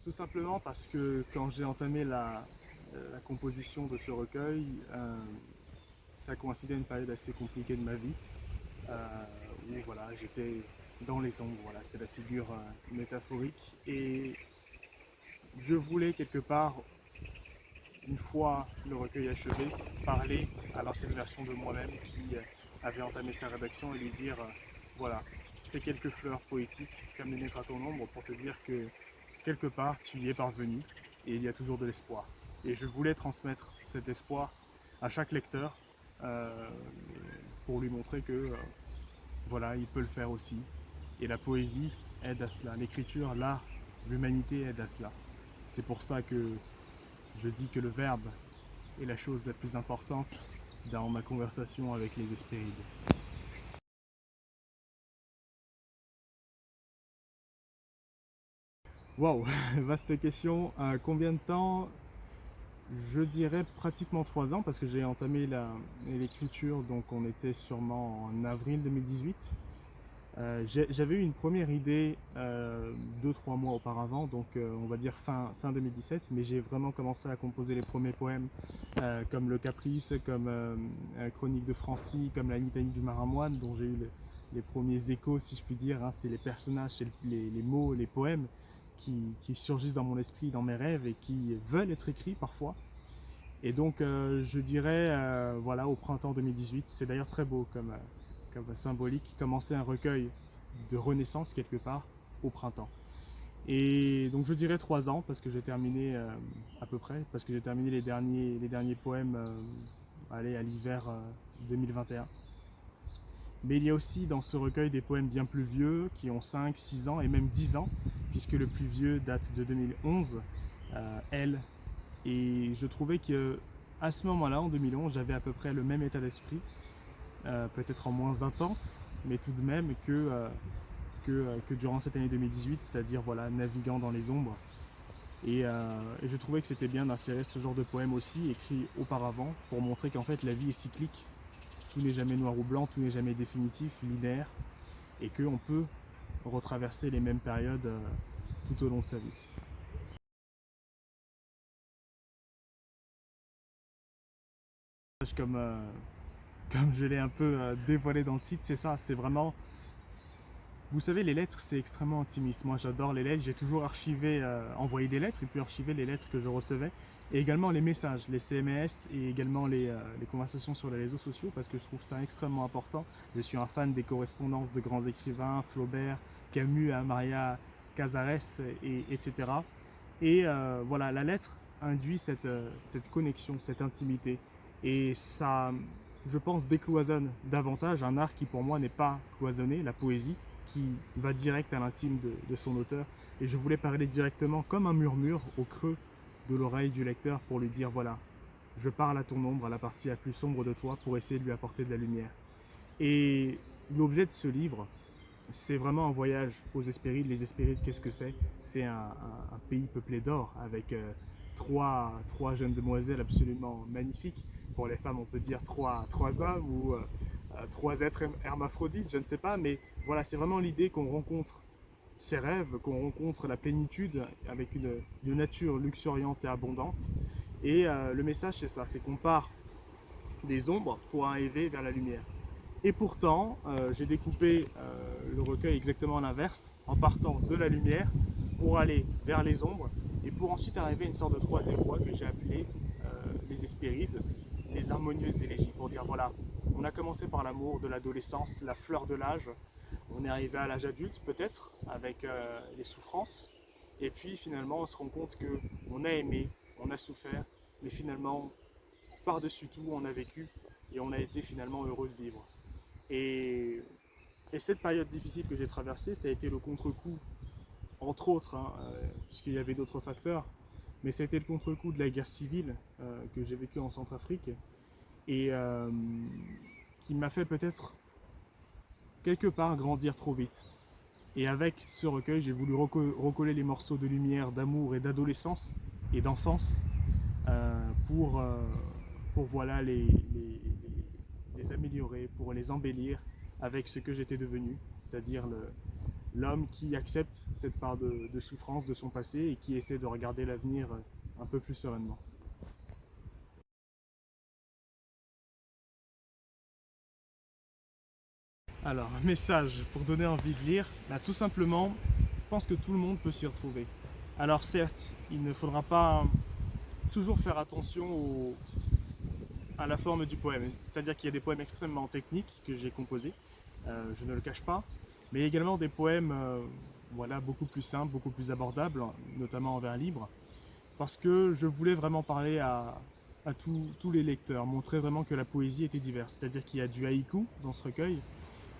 Tout simplement parce que quand j'ai entamé la composition de ce recueil, ça a coïncidé à une période assez compliquée de ma vie, où voilà, j'étais dans les ombres, voilà, c'est la figure métaphorique. Et je voulais quelque part, une fois le recueil achevé, parler à l'ancienne version de moi-même qui avait entamé sa rédaction et lui dire voilà, ces quelques fleurs poétiques comme les lettres à ton ombre pour te dire que quelque part tu y es parvenu et il y a toujours de l'espoir. Et je voulais transmettre cet espoir à chaque lecteur euh, pour lui montrer que voilà, il peut le faire aussi. Et la poésie aide à cela, l'écriture, l'art, l'humanité aide à cela. C'est pour ça que je dis que le verbe est la chose la plus importante dans ma conversation avec les Hespérides. Waouh, vaste question. Combien de temps? Je dirais pratiquement 3 ans parce que j'ai entamé l'écriture, donc on était sûrement en avril 2018. J'avais eu une première idée 2-3 mois auparavant, donc on va dire fin 2017, mais j'ai vraiment commencé à composer les premiers poèmes comme Le Caprice, comme Chronique de Francie, comme La Litanie du Maramoine, dont j'ai eu les premiers échos, si je puis dire. Hein. C'est les personnages, c'est les mots, les poèmes qui surgissent dans mon esprit, dans mes rêves et qui veulent être écrits parfois. Et donc je dirais voilà au printemps 2018, c'est d'ailleurs très beau comme symbolique, commencer un recueil de renaissance quelque part au printemps. Et donc je dirais 3 ans parce que j'ai terminé à peu près, parce que j'ai terminé les derniers poèmes allez, à l'hiver 2021. Mais il y a aussi dans ce recueil des poèmes bien plus vieux qui ont 5, 6 ans et même 10 ans, puisque le plus vieux date de 2011, Elle. Et je trouvais que à ce moment-là, en 2011, j'avais à peu près le même état d'esprit, peut-être en moins intense, mais tout de même que durant cette année 2018, c'est-à-dire voilà, naviguant dans les ombres. Et je trouvais que c'était bien d'insérer ce genre de poème aussi, écrit auparavant, pour montrer qu'en fait la vie est cyclique, tout n'est jamais noir ou blanc, tout n'est jamais définitif, linéaire, et qu'on peut retraverser les mêmes périodes tout au long de sa vie. Comme, comme je l'ai un peu dévoilé dans le titre, c'est ça, c'est vraiment. Vous savez, les lettres, c'est extrêmement intimiste. Moi, j'adore les lettres. J'ai toujours archivé, envoyé des lettres et puis archivé les lettres que je recevais. Et également les messages, les CMS et également les conversations sur les réseaux sociaux parce que je trouve ça extrêmement important. Je suis un fan des correspondances de grands écrivains, Flaubert, Camus, Maria Casares, etc. Et voilà, la lettre induit cette connexion, cette intimité. Et ça, je pense, décloisonne davantage un art qui pour moi n'est pas cloisonné, la poésie, qui va direct à l'intime de son auteur. Et je voulais parler directement comme un murmure au creux de l'oreille du lecteur pour lui dire voilà, je parle à ton ombre, à la partie la plus sombre de toi, pour essayer de lui apporter de la lumière. Et l'objet de ce livre, c'est vraiment un voyage aux Hespérides. Les Hespérides, qu'est-ce que c'est? C'est un pays peuplé d'or avec trois jeunes demoiselles absolument magnifiques. Pour les femmes, on peut dire trois hommes ou trois êtres hermaphrodites, je ne sais pas. Mais voilà, c'est vraiment l'idée qu'on rencontre ses rêves, qu'on rencontre la plénitude avec une nature luxuriante et abondante. Et le message, c'est ça, c'est qu'on part des ombres pour arriver vers la lumière. Et pourtant, j'ai découpé le recueil exactement à l'inverse, en partant de la lumière pour aller vers les ombres et pour ensuite arriver à une sorte de troisième voie que j'ai appelée les Hespérides, les harmonieuses élégies, pour dire voilà, on a commencé par l'amour de l'adolescence, la fleur de l'âge, on est arrivé à l'âge adulte peut-être avec les souffrances, et puis finalement on se rend compte que on a aimé, on a souffert, mais finalement par-dessus tout on a vécu et on a été finalement heureux de vivre. Et, et cette période difficile que j'ai traversée, ça a été le contre-coup, entre autres, hein, puisqu'il y avait d'autres facteurs, mais ça a été le contre-coup de la guerre civile que j'ai vécue en Centrafrique et qui m'a fait peut-être quelque part grandir trop vite. Et avec ce recueil, j'ai voulu recoller les morceaux de lumière, d'amour et d'adolescence et d'enfance pour, voilà, les améliorer, pour les embellir avec ce que j'étais devenu, c'est-à-dire l'homme qui accepte cette part de souffrance de son passé et qui essaie de regarder l'avenir un peu plus sereinement. Alors, un message pour donner envie de lire, bah, tout simplement, je pense que tout le monde peut s'y retrouver. Alors certes, il ne faudra pas toujours faire attention à la forme du poème, c'est-à-dire qu'il y a des poèmes extrêmement techniques que j'ai composés, je ne le cache pas, mais également des poèmes voilà, beaucoup plus simples, beaucoup plus abordables, notamment en vers libre, parce que je voulais vraiment parler à tous les lecteurs, montrer vraiment que la poésie était diverse, c'est-à-dire qu'il y a du haïku dans ce recueil,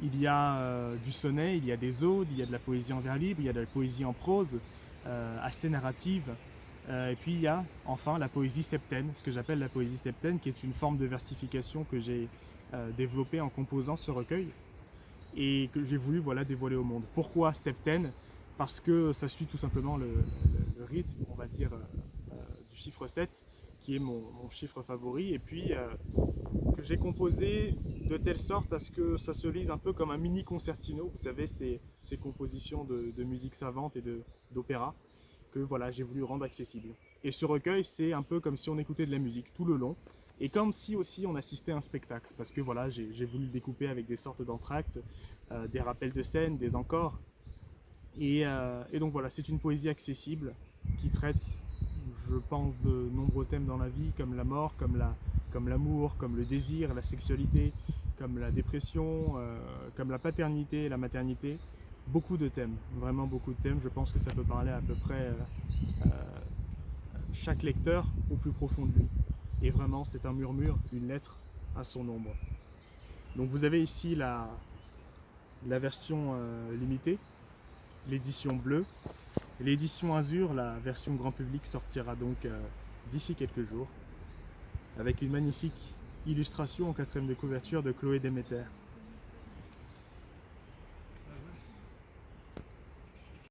il y a du sonnet, il y a des odes, il y a de la poésie en vers libre, il y a de la poésie en prose, assez narrative. Et puis il y a enfin la poésie septaine, ce que j'appelle la poésie septaine, qui est une forme de versification que j'ai développée en composant ce recueil et que j'ai voulu voilà, dévoiler au monde. Pourquoi septaine? Parce que ça suit tout simplement le rythme, on va dire, du chiffre 7, qui est mon chiffre favori, et puis que j'ai composé de telle sorte à ce que ça se lise un peu comme un mini concertino, vous savez, ces compositions de musique savante et d'opéra, que voilà, j'ai voulu rendre accessible. Et ce recueil, c'est un peu comme si on écoutait de la musique tout le long, et comme si aussi on assistait à un spectacle, parce que voilà, j'ai voulu le découper avec des sortes d'entractes, des rappels de scène, des encores, et donc voilà, c'est une poésie accessible qui traite, je pense, de nombreux thèmes dans la vie, comme la mort, comme l'amour, comme le désir, la sexualité, comme la dépression, comme la paternité, la maternité. Beaucoup de thèmes, vraiment beaucoup de thèmes. Je pense que ça peut parler à peu près chaque lecteur au plus profond de lui. Et vraiment, c'est un murmure, une lettre à son ombre. Donc vous avez ici la version limitée, l'édition bleue. L'édition Azur, la version grand public, sortira donc d'ici quelques jours, avec une magnifique illustration en quatrième de couverture de Chloé Demeter.